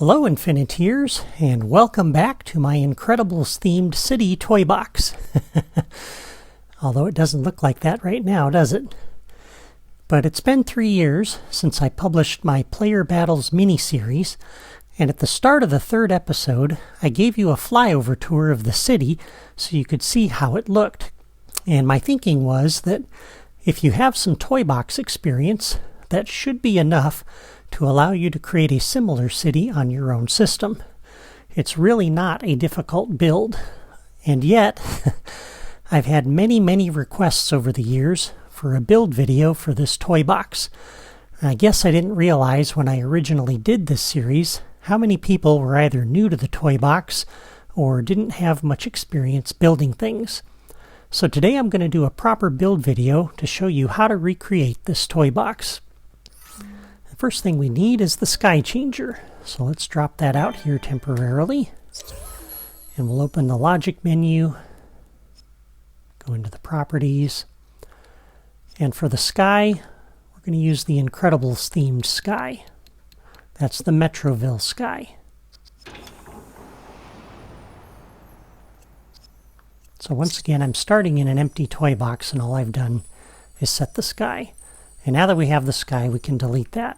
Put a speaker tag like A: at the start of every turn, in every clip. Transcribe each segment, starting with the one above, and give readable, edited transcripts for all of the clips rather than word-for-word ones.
A: Hello Infiniteers, and welcome back to my Incredibles themed city toy box. Although it doesn't look like that right now, does it? But it's been 3 years since I published my Player Battles mini-series, and at the start of the 3rd episode, I gave you a flyover tour of the city so you could see how it looked. And my thinking was that if you have some toy box experience, that should be enough to allow you to create a similar city on your own system. It's really not a difficult build, and yet I've had many requests over the years for a build video for this toy box. I guess I didn't realize when I originally did this series how many people were either new to the toy box or didn't have much experience building things. So today I'm going to do a proper build video to show you how to recreate this toy box. First thing we need is the sky changer. So let's drop that out here temporarily. And we'll open the logic menu, go into the properties. And for the sky, we're going to use the Incredibles themed sky. That's the Metroville sky. So once again, I'm starting in an empty toy box, and all I've done is set the sky. And now that we have the sky, we can delete that.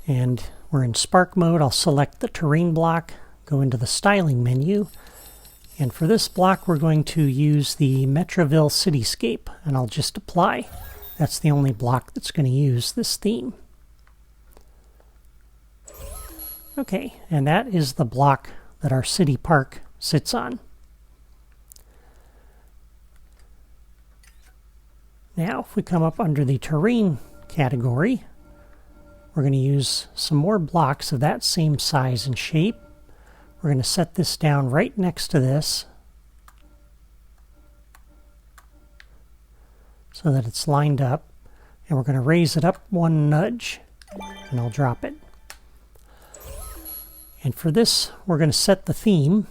A: And we're in Spark mode. I'll select the terrain block, go into the styling menu, and for this block we're going to use the Metroville Cityscape, and I'll just apply. That's the only block that's going to use this theme. Okay, and that is the block that our city park sits on. Now if we come up under the terrain category, we're going to use some more blocks of that same size and shape. We're going to set this down right next to this so that it's lined up, and we're going to raise it up 1 nudge, and I'll drop it. And for this, we're going to set the theme,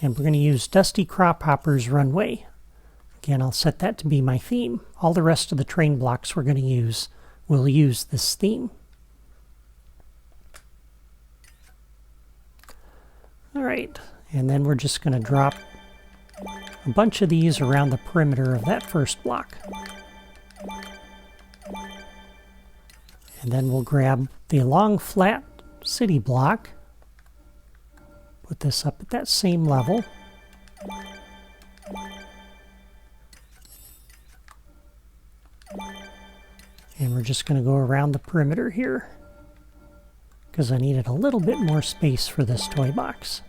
A: and we're going to use Dusty Crophopper's Runway. Again, I'll set that to be my theme. All the rest of the terrain blocks we're going to use will use this theme. Alright, and then we're just going to drop a bunch of these around the perimeter of that first block. And then we'll grab the long flat city block, put this up at that same level. And we're just going to go around the perimeter here, because I needed a little bit more space for this toy box.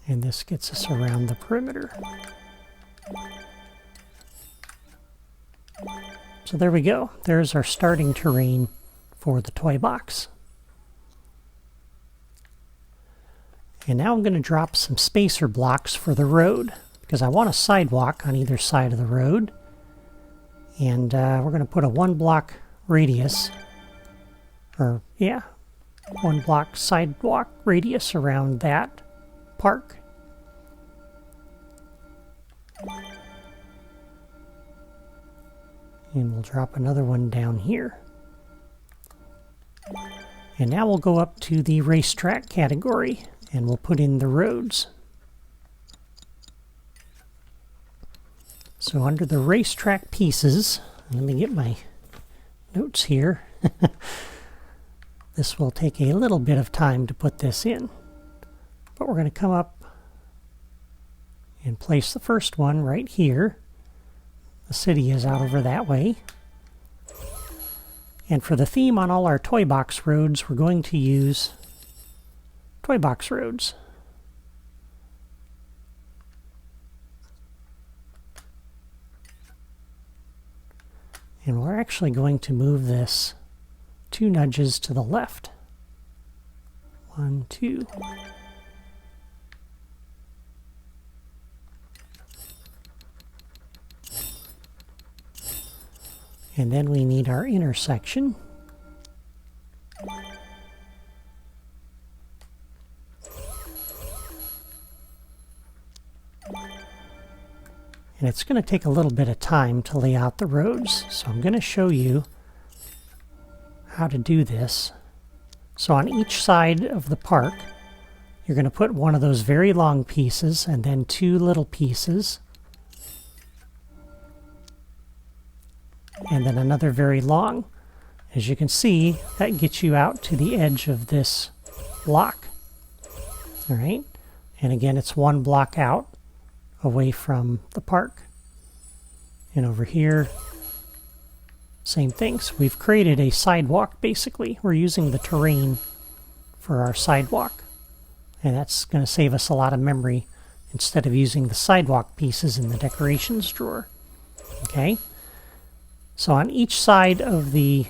A: And this gets us around the perimeter. So there we go. There's our starting terrain for the toy box. And now I'm going to drop some spacer blocks for the road, because I want a sidewalk on either side of the road. And we're going to put a 1 block radius, or yeah, 1 block sidewalk radius around that park. And we'll drop another one down here. And now we'll go up to the racetrack category, and we'll put in the roads. So under the racetrack pieces, let me get my notes here. This will take a little bit of time to put this in. But we're going to come up and place the first one right here. The city is out over that way. And for the theme on all our toy box roads, we're going to use toy box roads. And we're actually going to move this 2 nudges to the left. 1, 2. And then we need our intersection. And it's going to take a little bit of time to lay out the roads. So I'm going to show you how to do this. So on each side of the park, you're going to put one of those very long pieces and then two little pieces. And then another very long. As you can see, that gets you out to the edge of this block. All right. And again, it's one block out away from the park. And over here, same thing. So we've created a sidewalk, basically. We're using the terrain for our sidewalk. And that's going to save us a lot of memory instead of using the sidewalk pieces in the decorations drawer. Okay? So on each side of the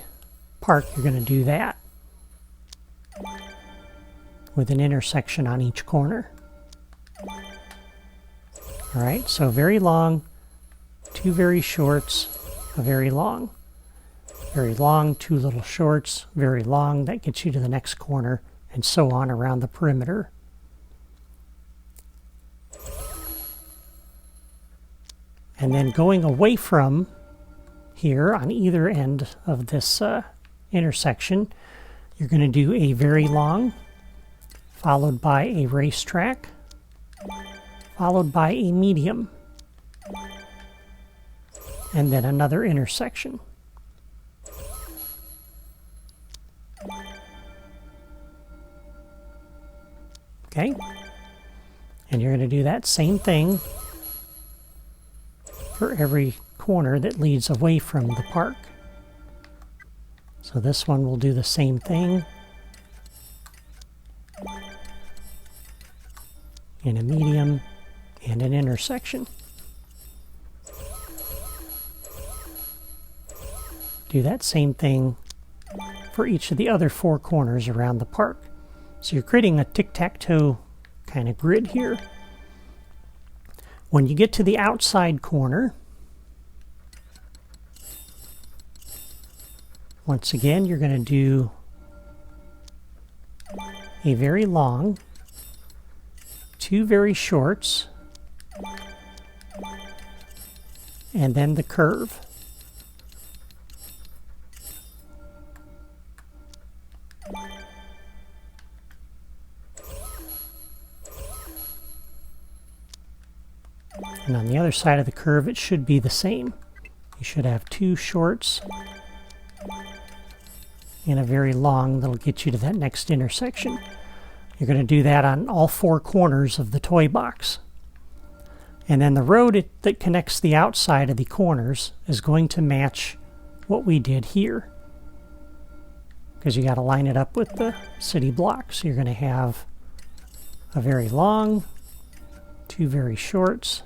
A: park, you're going to do that with an intersection on each corner. All right, so very long, two very shorts, a very long. Very long, two little shorts, very long. That gets you to the next corner, and so on around the perimeter. And then going away from here on either end of this intersection, you're going to do a very long, followed by a racetrack, followed by a medium, and then another intersection. Okay? And you're going to do that same thing for every corner that leads away from the park. So this one will do the same thing. In a medium and an intersection. Do that same thing for each of the other four corners around the park. So you're creating a tic-tac-toe kind of grid here. When you get to the outside corner, once again, you're going to do a very long, two very shorts, and then the curve. And on the other side of the curve, it should be the same. You should have two shorts and a very long that'll get you to that next intersection. You're going to do that on all four corners of the toy box. And then the road that connects the outside of the corners is going to match what we did here. Because you got to line it up with the city block. So you're going to have a very long, two very shorts,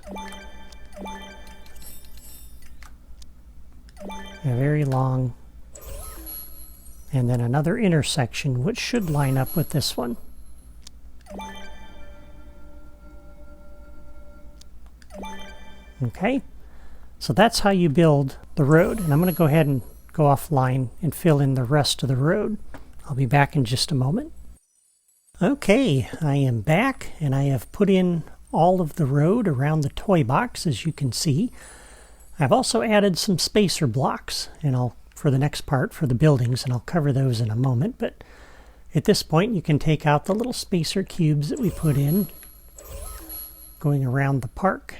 A: a very long, and then another intersection which should line up with this one. Okay, so that's how you build the road, and I'm going to go ahead and go offline and fill in the rest of the road. I'll be back in just a moment. Okay, I am back, and I have put in all of the road around the toy box, as you can see. I've also added some spacer blocks, and for the next part, for the buildings, and I'll cover those in a moment. But at this point, you can take out the little spacer cubes that we put in going around the park.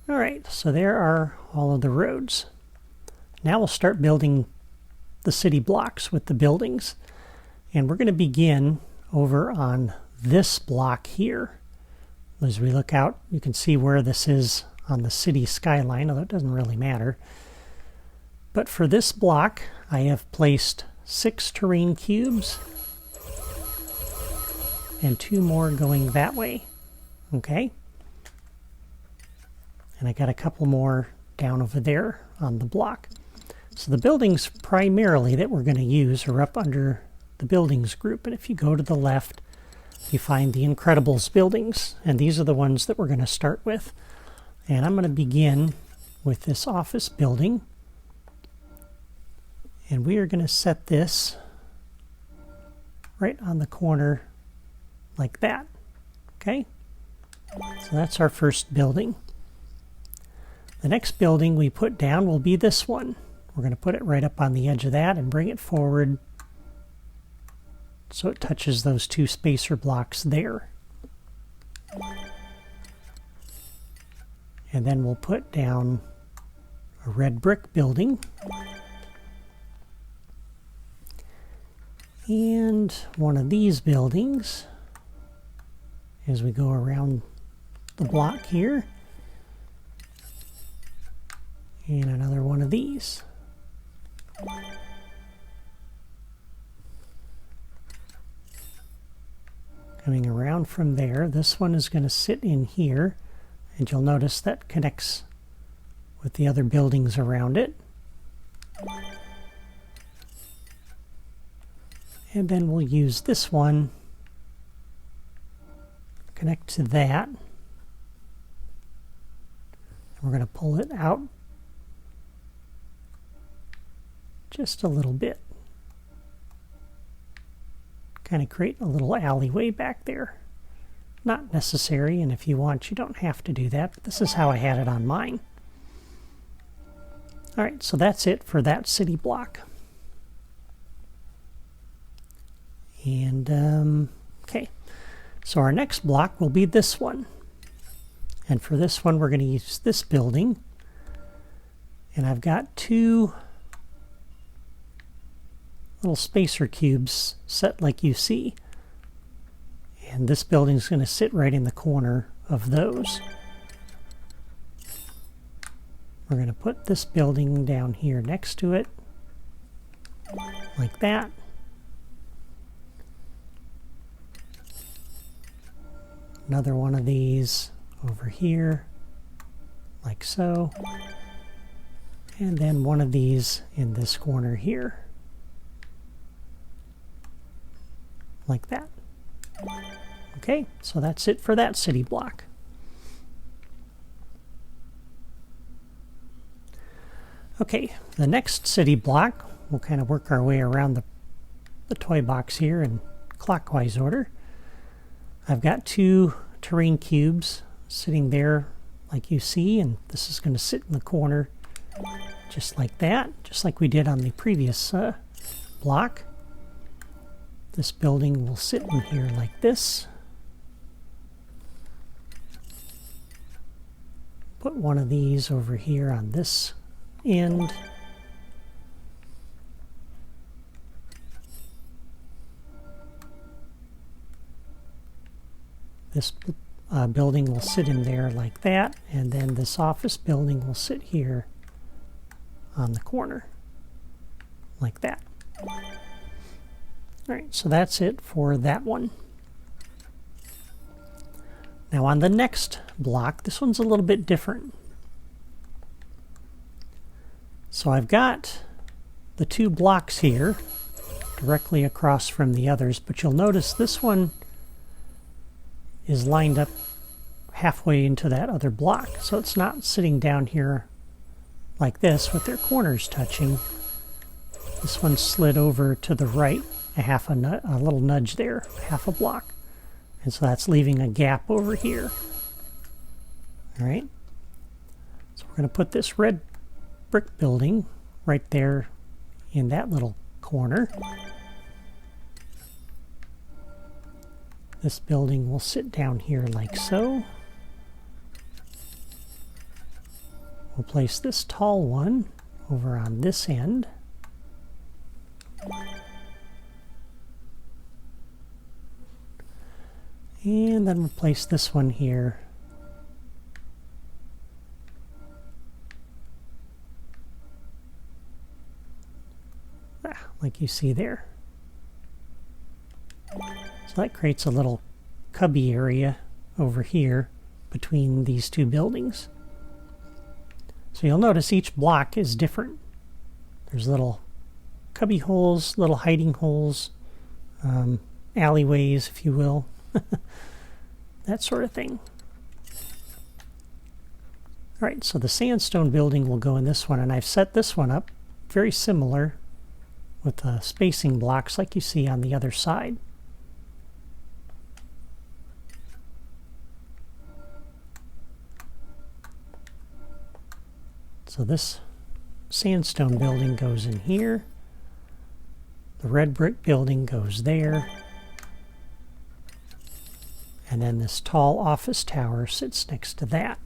A: All right, so there are all of the roads. Now we'll start building the city blocks with the buildings. And we're going to begin over on this block here. As we look out, you can see where this is on the city skyline, although it doesn't really matter. But for this block, I have placed 6 terrain cubes and 2 more going that way. Okay? And I got a couple more down over there on the block. So the buildings primarily that we're going to use are up under the buildings group. And if you go to the left, you find the Incredibles buildings. And these are the ones that we're going to start with. And I'm going to begin with this office building. And we are going to set this right on the corner like that. Okay? So that's our first building. The next building we put down will be this one. We're going to put it right up on the edge of that and bring it forward so it touches those two spacer blocks there. And then we'll put down a red brick building. And one of these buildings as we go around the block here. And another one of these. Coming around from there, this one is going to sit in here, and you'll notice that connects with the other buildings around it. And then we'll use this one, connect to that. And we're going to pull it out just a little bit. Kind of create a little alleyway back there. Not necessary, and if you want, you don't have to do that, but this is how I had it on mine. Alright, so that's it for that city block. And, okay, so our next block will be this one. And for this one, we're going to use this building. And I've got two little spacer cubes set like you see. And this building is going to sit right in the corner of those. We're going to put this building down here next to it, like that. Another one of these over here, like so. And then one of these in this corner here, like that. Okay, so that's it for that city block. Okay, the next city block, we'll kind of work our way around the toy box here in clockwise order. I've got two terrain cubes sitting there like you see, and this is going to sit in the corner just like that, just like we did on the previous block. This building will sit in here like this. Put one of these over here on this end. This building will sit in there like that, and then this office building will sit here on the corner like that. Alright, so that's it for that one. Now on the next block, this one's a little bit different. So I've got the two blocks here directly across from the others, but you'll notice this one is lined up halfway into that other block. So it's not sitting down here like this with their corners touching. This one slid over to the right a little nudge there, half a block. And so that's leaving a gap over here. All right. So we're going to put this red brick building right there in that little corner. This building will sit down here like so. We'll place this tall one over on this end. And then we'll place this one here. Like you see there. So that creates a little cubby area over here between these two buildings. So you'll notice each block is different. There's little cubby holes, little hiding holes, alleyways, if you will. That sort of thing. Alright, so the sandstone building will go in this one, and I've set this one up very similar with the spacing blocks like you see on the other side. So this sandstone building goes in here. The red brick building goes there. And then this tall office tower sits next to that.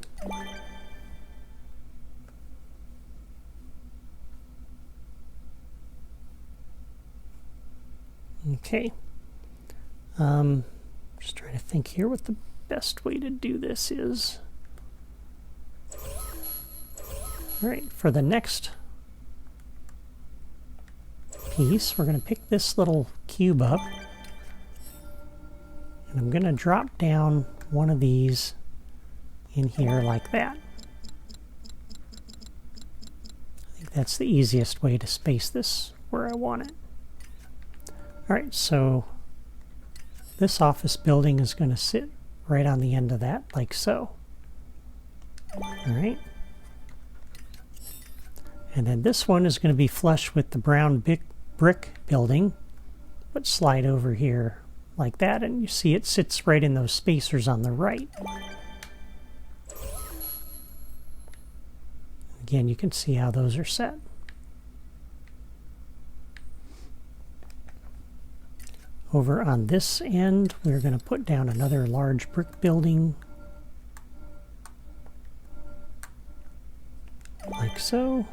A: Okay. Just trying to think here what the best way to do this is. All right, for the next piece, we're going to pick this little cube up. And I'm going to drop down one of these in here like that. I think that's the easiest way to space this where I want it. All right, so this office building is going to sit right on the end of that, like so. All right. And then this one is going to be flush with the brown brick building, but slide over here like that, and you see it sits right in those spacers on the right. Again, you can see how those are set. Over on this end, we're going to put down another large brick building, like so.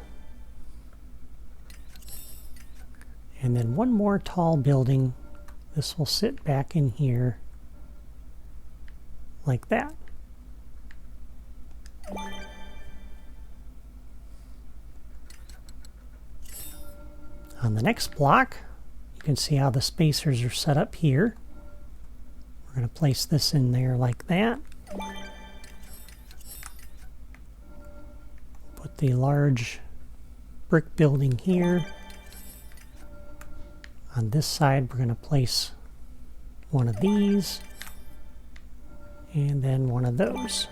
A: And then one more tall building. This will sit back in here like that. On the next block, you can see how the spacers are set up here. We're going to place this in there like that. Put the large brick building here. On this side, we're going to place one of these and then one of those.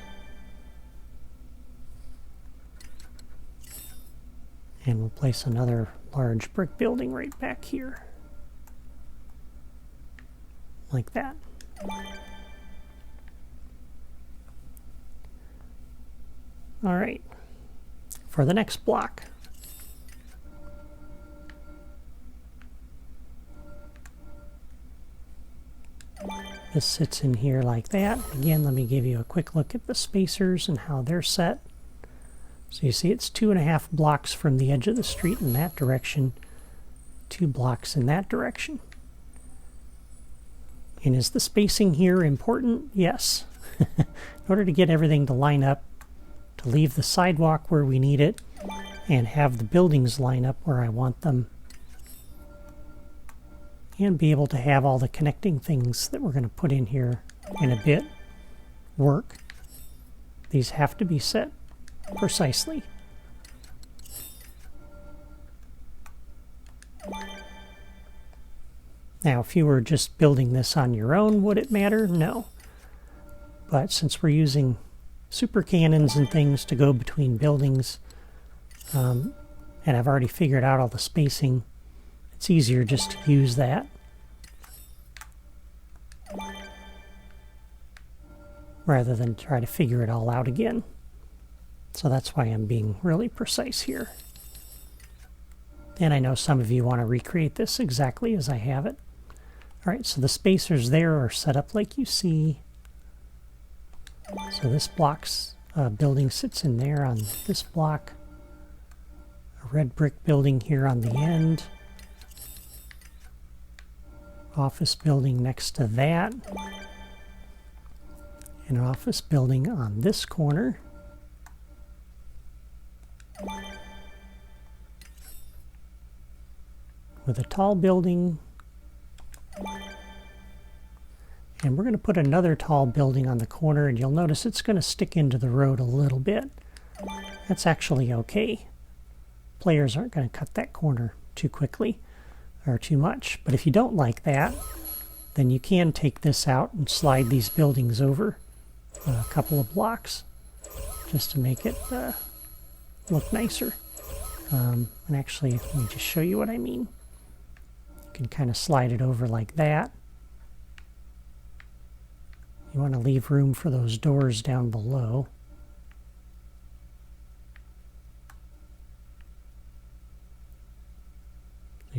A: And we'll place another large brick building right back here, like that. All right, for the next block. This sits in here like that. Again, let me give you a quick look at the spacers and how they're set. So you see it's 2.5 blocks from the edge of the street in that direction, 2 blocks in that direction. And is the spacing here important? Yes. In order to get everything to line up, to leave the sidewalk where we need it, and have the buildings line up where I want them, and be able to have all the connecting things that we're going to put in here in a bit work, these have to be set precisely. Now, if you were just building this on your own, would it matter? No. But since we're using super cannons and things to go between buildings, and I've already figured out all the spacing, it's easier just to use that. Rather than try to figure it all out again. So that's why I'm being really precise here. And I know some of you want to recreate this exactly as I have it. All right, so the spacers there are set up like you see. So this block's building sits in there on this block. A red brick building here on the end. Office building next to that. An office building on this corner. With a tall building. And we're going to put another tall building on the corner, and you'll notice it's going to stick into the road a little bit. That's actually okay. Players aren't going to cut that corner too quickly or too much. But if you don't like that, then you can take this out and slide these buildings over a couple of blocks just to make it look nicer. And actually, let me just show you what I mean. You can kind of slide it over like that. You want to leave room for those doors down below.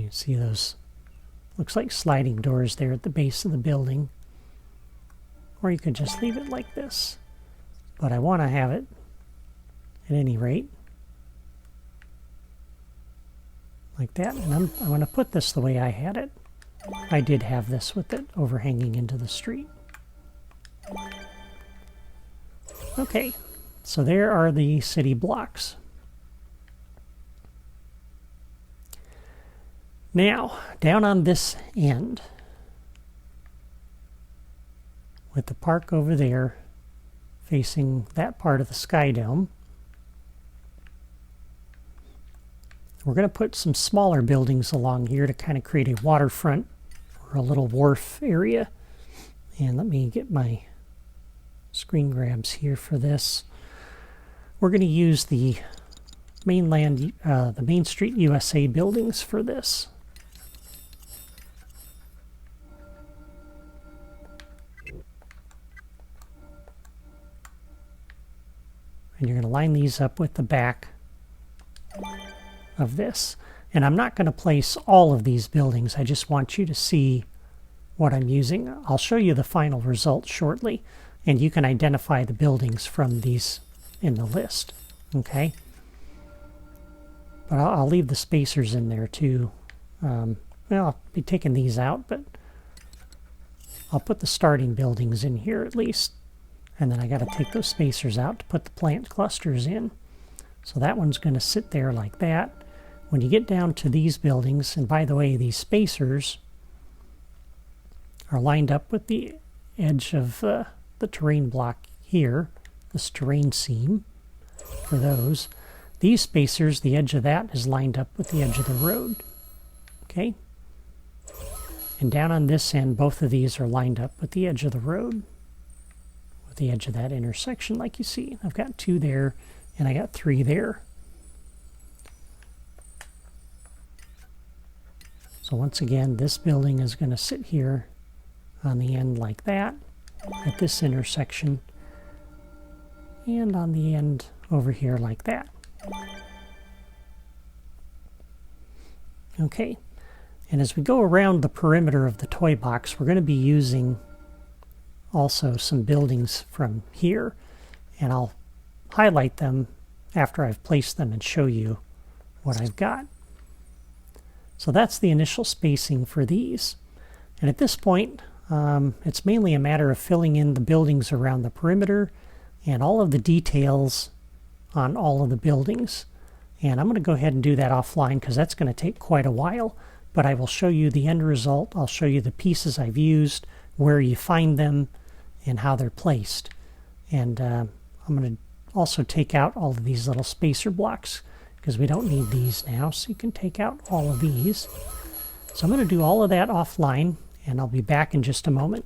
A: You see those, looks like sliding doors there at the base of the building. Or you could just leave it like this. But I want to have it, at any rate, like that. And I'm going to put this the way I had it. I did have this with it overhanging into the street. Okay, so there are the city blocks. Now, down on this end, with the park over there facing that part of the Sky Dome, we're going to put some smaller buildings along here to kind of create a waterfront or a little wharf area. And let me get my screen grabs here for this. We're going to use the the Main Street USA buildings for this. And you're going to line these up with the back of this. And I'm not going to place all of these buildings. I just want you to see what I'm using. I'll show you the final result shortly, and you can identify the buildings from these in the list. Okay? But I'll leave the spacers in there too. Well, I'll be taking these out, but I'll put the starting buildings in here at least. And then I got to take those spacers out to put the plant clusters in. So that one's going to sit there like that. When you get down to these buildings, and by the way, these spacers are lined up with the edge of the terrain block here, this terrain seam for those. These spacers, the edge of that is lined up with the edge of the road. Okay? And down on this end, both of these are lined up with the edge of the road, with the edge of that intersection like you see. I've got 2 there, and I got 3 there. So once again, this building is going to sit here on the end like that, at this intersection, and on the end over here like that. Okay, and as we go around the perimeter of the toy box, we're going to be using also some buildings from here, and I'll highlight them after I've placed them and show you what I've got. So that's the initial spacing for these. And at this point, it's mainly a matter of filling in the buildings around the perimeter and all of the details on all of the buildings. And I'm going to go ahead and do that offline because that's going to take quite a while. But I will show you the end result. I'll show you the pieces I've used, where you find them, and how they're placed. And I'm going to also take out all of these little spacer blocks because we don't need these now. So you can take out all of these. So I'm going to do all of that offline, and I'll be back in just a moment.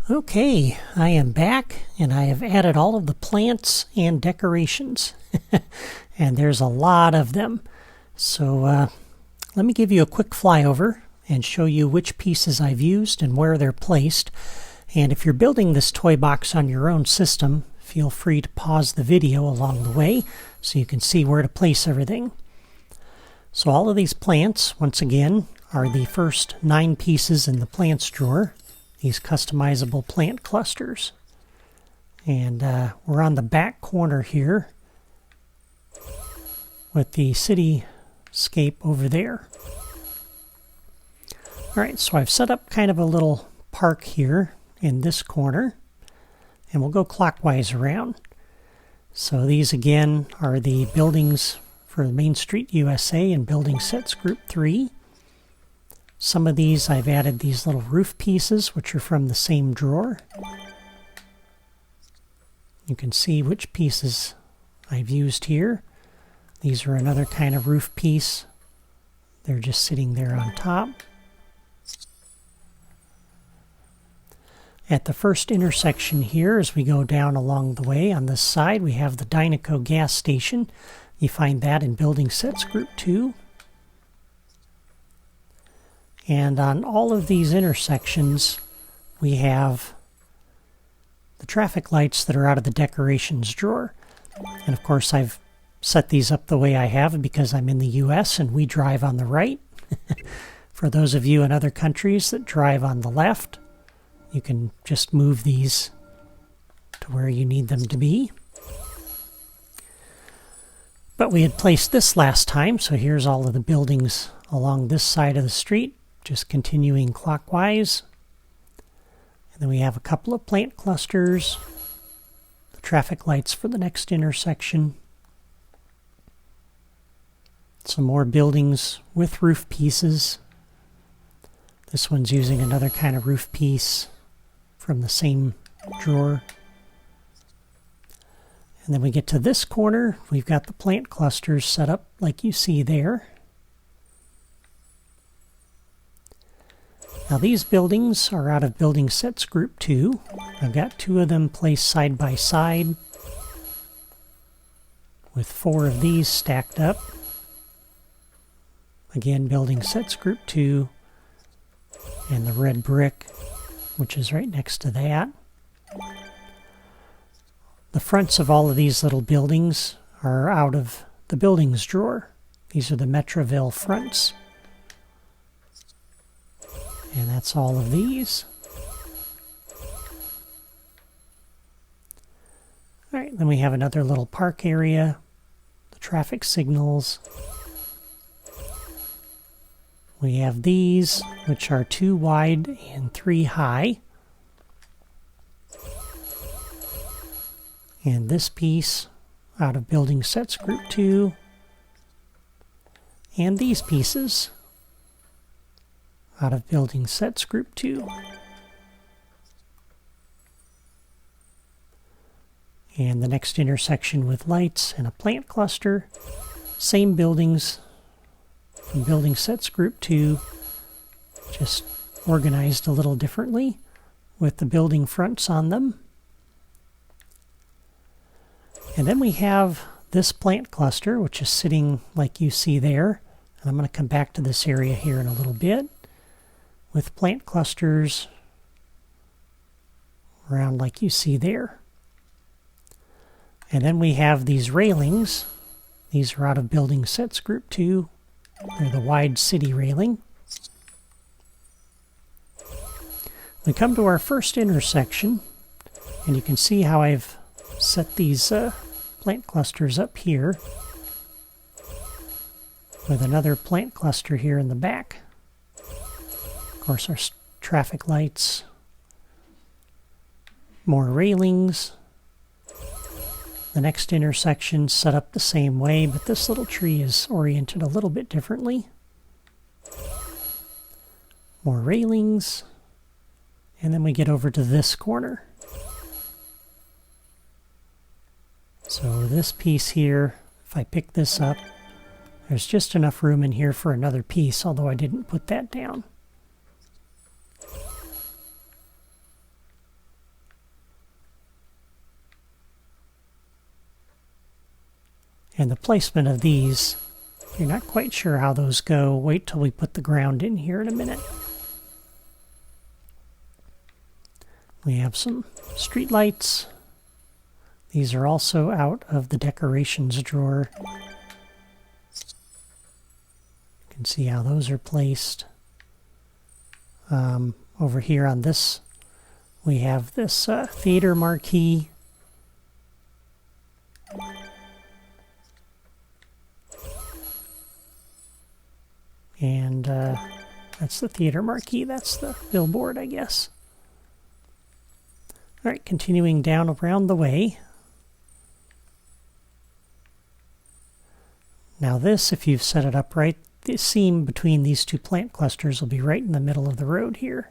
A: Okay, I am back, and I have added all of the plants and decorations. And there's a lot of them. So let me give you a quick flyover and show you which pieces I've used and where they're placed. And if you're building this toy box on your own system, feel free to pause the video along the way so you can see where to place everything. So all of these plants, once again, are the first 9 pieces in the plants drawer, these customizable plant clusters. And we're on the back corner here with the cityscape over there. Alright, so I've set up kind of a little park here in this corner, and we'll go clockwise around. So these again are the buildings for Main Street USA and Building Sets Group 3. Some of these I've added these little roof pieces, which are from the same drawer. You can see which pieces I've used here. These are another kind of roof piece. They're just sitting there on top. At the first intersection here, as we go down along the way on this side, we have the Dynaco gas station. You find that in Building Sets Group 2. And on all of these intersections, we have the traffic lights that are out of the decorations drawer. And of course, I've set these up the way I have because I'm in the US and we drive on the right. For those of you in other countries that drive on the left, you can just move these to where you need them to be. But we had placed this last time, so here's all of the buildings along this side of the street, just continuing clockwise. And then we have a couple of plant clusters, the traffic lights for the next intersection, some more buildings with roof pieces. This one's using another kind of roof piece from the same drawer. And then we get to this corner, we've got the plant clusters set up like you see there. Now these buildings are out of building sets group 2. I've got 2 of them placed side by side with 4 of these stacked up. Again, building sets group 2 and the red brick, which is right next to that. The fronts of all of these little buildings are out of the buildings drawer. These are the Metroville fronts. And that's all of these. All right, then we have another little park area, the traffic signals. We have these, which are 2 wide and 3 high. And this piece out of building sets group 2. And these pieces out of building sets group 2. And the next intersection with lights and a plant cluster. Same buildings from building sets group 2, just organized a little differently with the building fronts on them. And then we have this plant cluster, which is sitting like you see there. And I'm going to come back to this area here in a little bit with plant clusters around like you see there. And then we have these railings. These are out of building sets group 2. They're the wide city railing. We come to our first intersection, and you can see how I've set these plant clusters up here with another plant cluster here in the back. Of course, our traffic lights, more railings. The next intersection set up the same way, but this little tree is oriented a little bit differently. More railings. And then we get over to this corner. So this piece here, if I pick this up, there's just enough room in here for another piece, although I didn't put that down. And the placement of these, if you're not quite sure how those go, wait till we put the ground in here in a minute. We have some street lights. These are also out of the decorations drawer. You can see how those are placed. Over here on this, we have this theater marquee. And that's the theater marquee. That's the billboard, I guess. All right, continuing down around the way. Now this, if you've set it up right, the seam between these 2 plant clusters will be right in the middle of the road here.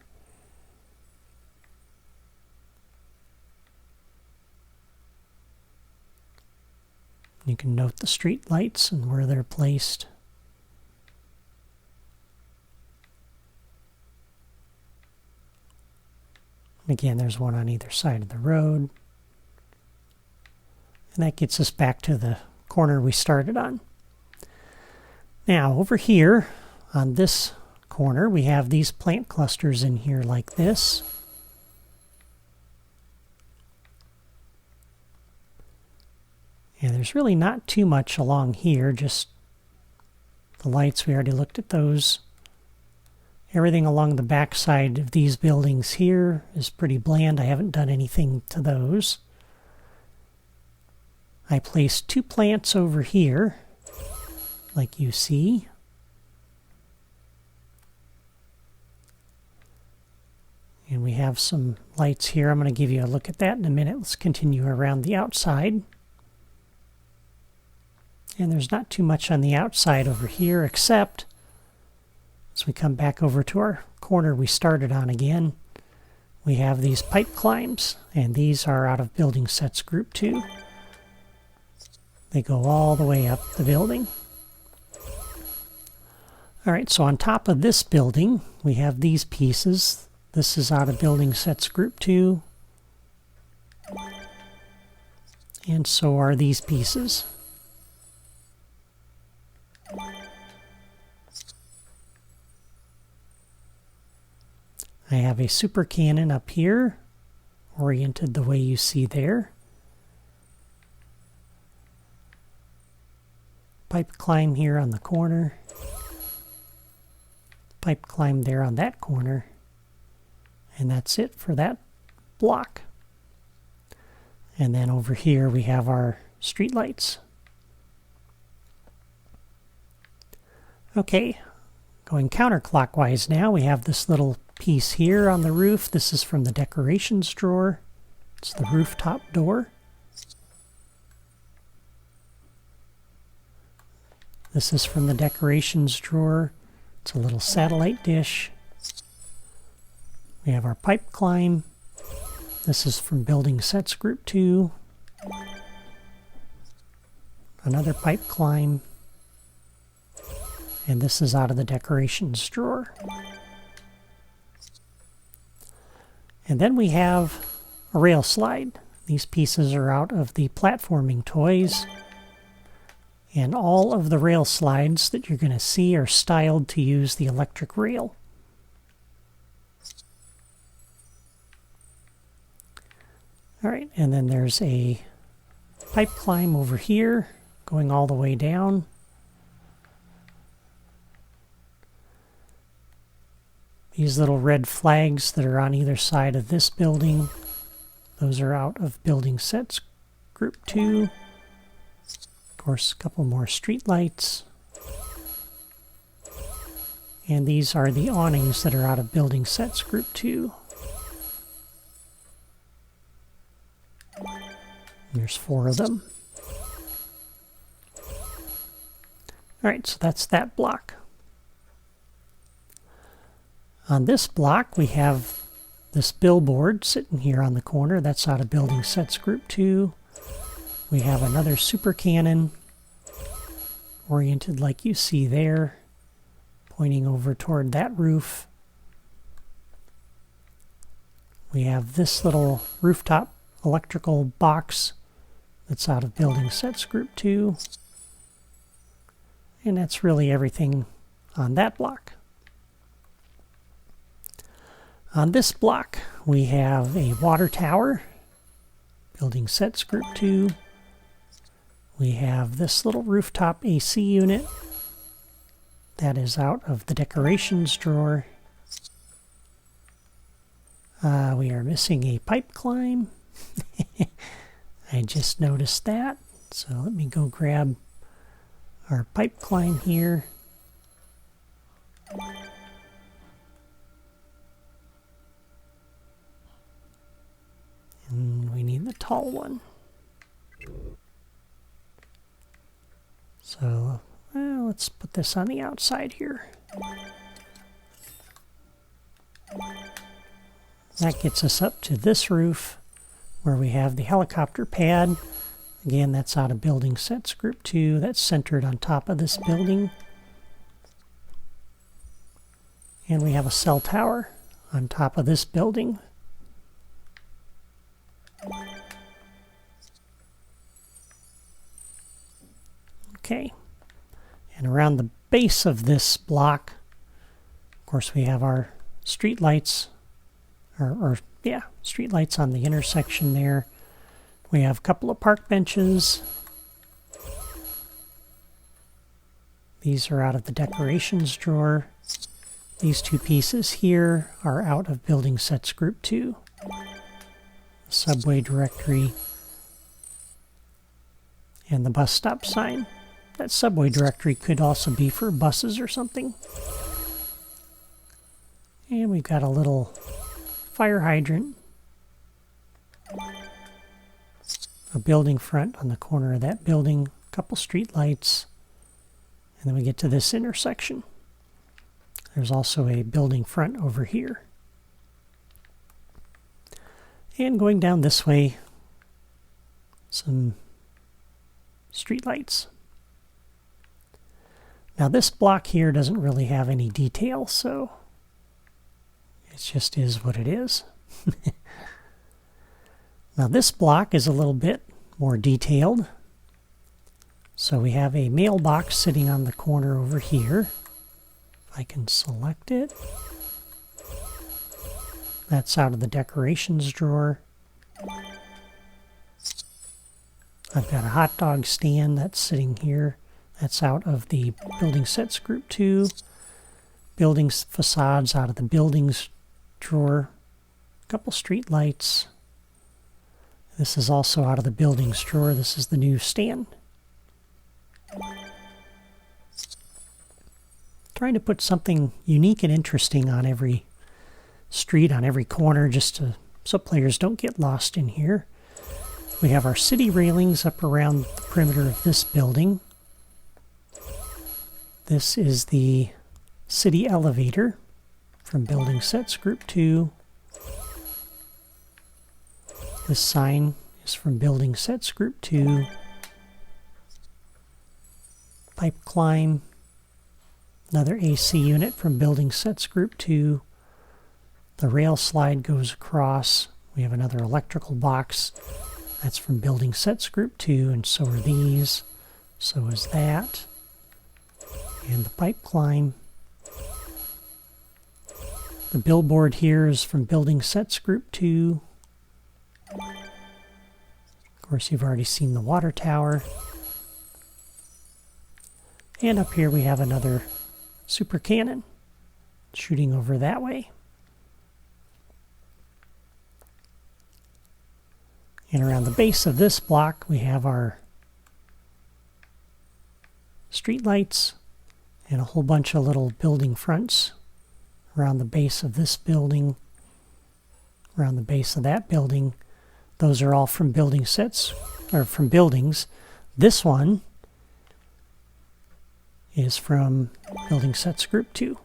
A: You can note the street lights and where they're placed. Again, there's one on either side of the road. And that gets us back to the corner we started on. Now, over here on this corner, we have these plant clusters in here like this. And there's really not too much along here, just the lights, we already looked at those. Everything along the back side of these buildings here is pretty bland. I haven't done anything to those. I placed 2 plants over here, like you see. And we have some lights here. I'm going to give you a look at that in a minute. Let's continue around the outside. And there's not too much on the outside over here, except as we come back over to our corner we started on again, we have these pipe climbs, and these are out of Building Sets Group 2. They go all the way up the building. Alright, so on top of this building, we have these pieces. This is out of Building Sets Group 2. And so are these pieces. I have a super cannon up here, oriented the way you see there. Pipe climb here on the corner. Pipe climb there on that corner. And that's it for that block. And then over here we have our street lights. Okay, going counterclockwise now, we have this little piece here on the roof. This is from the decorations drawer. It's the rooftop door. This is from the decorations drawer. It's a little satellite dish. We have our pipe climb. This is from Building Sets Group 2. Another pipe climb. And this is out of the decorations drawer. And then we have a rail slide. These pieces are out of the platforming toys. And all of the rail slides that you're going to see are styled to use the electric rail. Alright, and then there's a pipe climb over here, going all the way down. These little red flags that are on either side of this building, those are out of Building Sets Group 2. Of course, a couple more street lights. And these are the awnings that are out of Building Sets Group 2. There's 4 of them. Alright, so that's that block. On this block, we have this billboard sitting here on the corner. That's out of Building Sets Group 2. We have another super cannon, oriented like you see there, pointing over toward that roof. We have this little rooftop electrical box that's out of Building Sets Group 2. And that's really everything on that block. On this block, we have a water tower, Building Sets Group 2. We have this little rooftop AC unit that is out of the decorations drawer. We are missing a pipe climb. I just noticed that. So let me go grab our pipe climb here. And we need the tall one. So let's put this on the outside here. That gets us up to this roof where we have the helicopter pad. Again, that's out of Building Sets Group 2. That's centered on top of this building. And we have a cell tower on top of this building. Okay. And around the base of this block, of course, we have our street lights, street lights on the intersection there. We have a couple of park benches, These are out of the decorations drawer. These two pieces here are out of building sets group 2. The subway directory and the bus stop sign. That subway directory could also be for buses or something. And we've got a little fire hydrant. A building front on the corner of that building. A couple street lights. And then we get to this intersection. There's also a building front over here. And going down this way, some street lights. Now this block here doesn't really have any detail, so it just is what it is. Now this block is a little bit more detailed. So we have a mailbox sitting on the corner over here. If I can select it. That's out of the decorations drawer. I've got a hot dog stand that's sitting here. That's out of the building sets group 2. Buildings facades out of the buildings drawer. A couple street lights. This is also out of the buildings drawer. This is the new stand. Trying to put something unique and interesting on every street, on every corner, just so players don't get lost in here. We have our city railings up around the perimeter of this building. This is the city elevator from building sets group 2. This sign is from building sets group 2. Pipe climb. Another AC unit from building sets group 2. The rail slide goes across. We have another electrical box. That's from building sets group 2, and so are these. So is that. And the pipe climb. The billboard here is from building sets group 2. Of course, you've already seen the water tower. And up here we have another super cannon shooting over that way. And around the base of this block we have our street lights and a whole bunch of little building fronts around the base of this building, around the base of that building. Those are all from building sets, or from buildings. This one is from building sets group 2.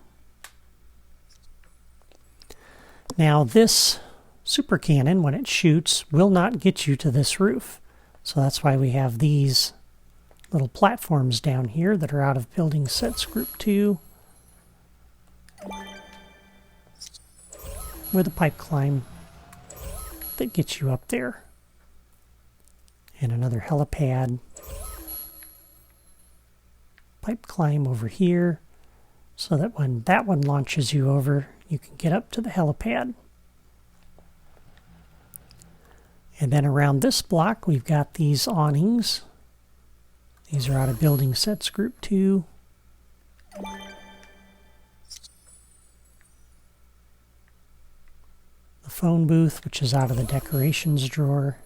A: Now this super cannon, when it shoots, will not get you to this roof. So that's why we have these little platforms down here that are out of building sets group 2. With a pipe climb that gets you up there. And another helipad. Pipe climb over here so that when that one launches you over, you can get up to the helipad. And then around this block, we've got these awnings. These are out of building sets group 2. The phone booth, which is out of the decorations drawer.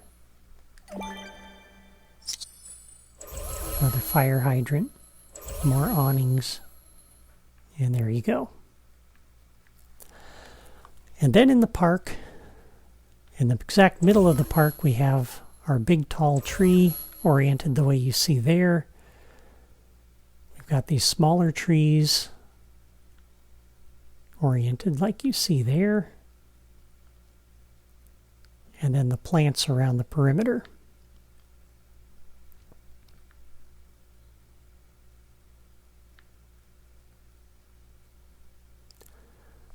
A: Another fire hydrant. More awnings. And there you go. And then in the park, in the exact middle of the park, we have our big tall tree oriented the way you see there. We've got these smaller trees oriented like you see there. And then the plants around the perimeter.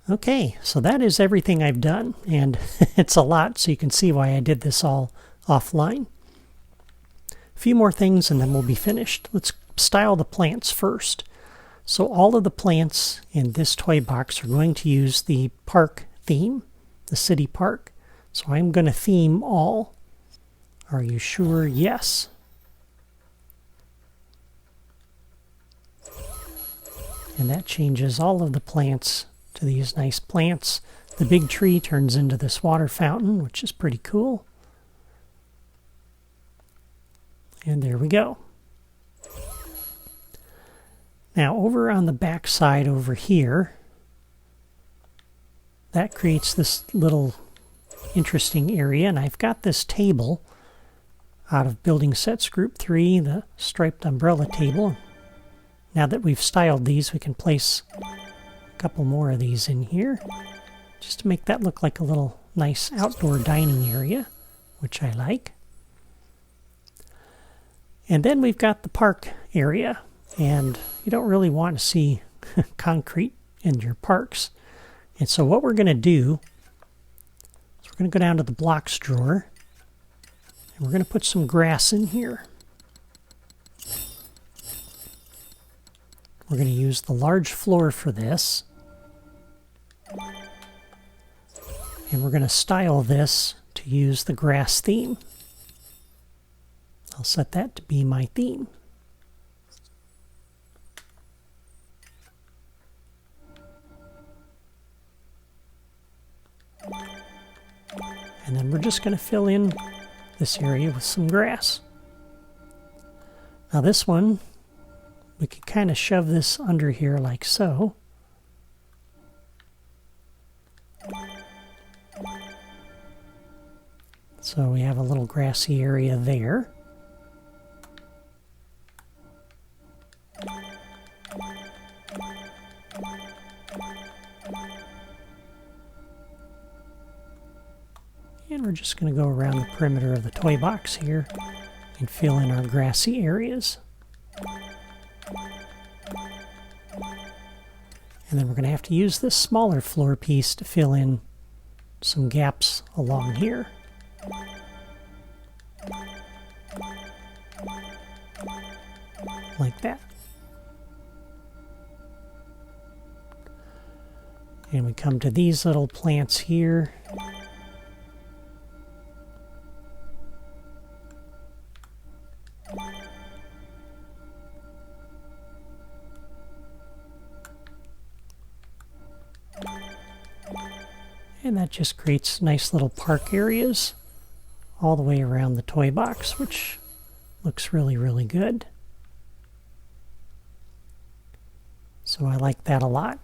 A: Okay, so that is everything I've done, and it's a lot, so you can see why I did this all offline. A few more things and then we'll be finished. Let's style the plants first. So all of the plants in this toy box are going to use the park theme, the city park. So I'm going to theme all. Are you sure? Yes. And that changes all of the plants to these nice plants. The big tree turns into this water fountain, which is pretty cool. And there we go. Now over on the back side over here, that creates this little interesting area. And I've got this table out of Building Sets Group 3, the striped umbrella table. Now that we've styled these, we can place a couple more of these in here, just to make that look like a little nice outdoor dining area, which I like. And then we've got the park area, and you don't really want to see concrete in your parks. And so what we're going to do is we're going to go down to the blocks drawer, and we're going to put some grass in here. We're going to use the large floor for this. And we're going to style this to use the grass theme. I'll set that to be my theme. And then we're just going to fill in this area with some grass. Now this one, we can kind of shove this under here like so. So we have a little grassy area there. And we're just going to go around the perimeter of the toy box here and fill in our grassy areas. And then we're going to have to use this smaller floor piece to fill in some gaps along here. Like that. And we come to these little plants here. And that just creates nice little park areas all the way around the toy box, which looks really, really good. So I like that a lot.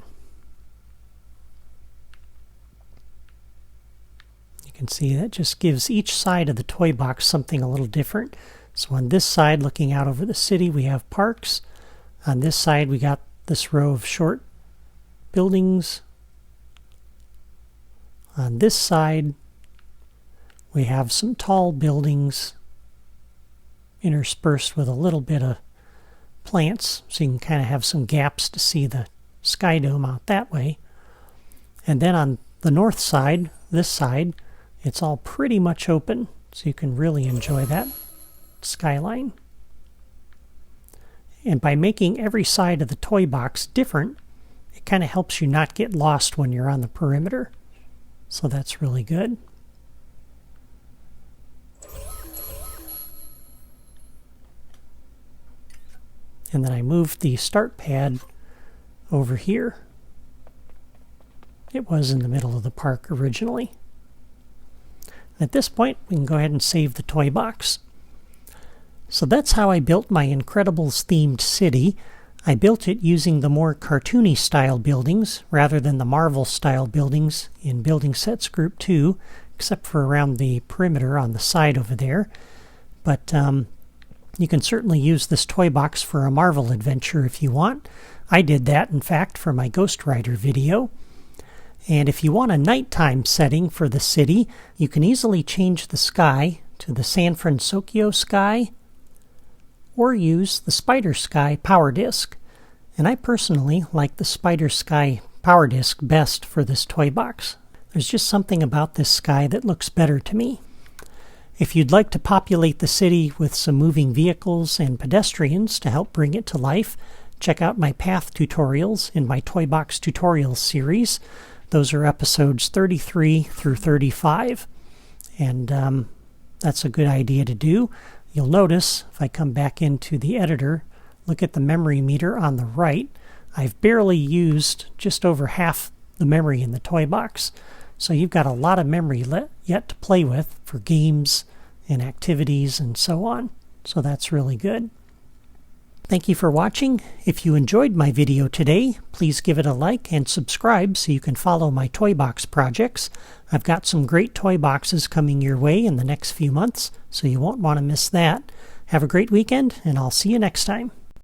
A: You can see that just gives each side of the toy box something a little different. So on this side, looking out over the city, we have parks. On this side, we got this row of short buildings. On this side, we have some tall buildings interspersed with a little bit of plants, so you can kind of have some gaps to see the sky dome out that way. And then on the north side, this side, it's all pretty much open, so you can really enjoy that skyline. And by making every side of the toy box different, it kind of helps you not get lost when you're on the perimeter. So that's really good. And then I moved the start pad over here. It was in the middle of the park originally. At this point, we can go ahead and save the toy box. So that's how I built my Incredibles themed city. I built it using the more cartoony style buildings rather than the Marvel style buildings in Building Sets Group 2, except for around the perimeter on the side over there. But you can certainly use this toy box for a Marvel adventure if you want. I did that, in fact, for my Ghost Rider video. And if you want a nighttime setting for the city, you can easily change the sky to the San Francisco sky, or use the Spider Sky Power Disc. And I personally like the Spider Sky Power Disc best for this toy box. There's just something about this sky that looks better to me. If you'd like to populate the city with some moving vehicles and pedestrians to help bring it to life, check out my path tutorials in my Toy Box Tutorials series. Those are episodes 33 through 35. And that's a good idea to do. You'll notice, if I come back into the editor, look at the memory meter on the right. I've barely used just over half the memory in the toy box. So you've got a lot of memory yet to play with for games and activities and so on. So that's really good. Thank you for watching. If you enjoyed my video today, please give it a like and subscribe so you can follow my toy box projects. I've got some great toy boxes coming your way in the next few months, so you won't want to miss that. Have a great weekend, and I'll see you next time.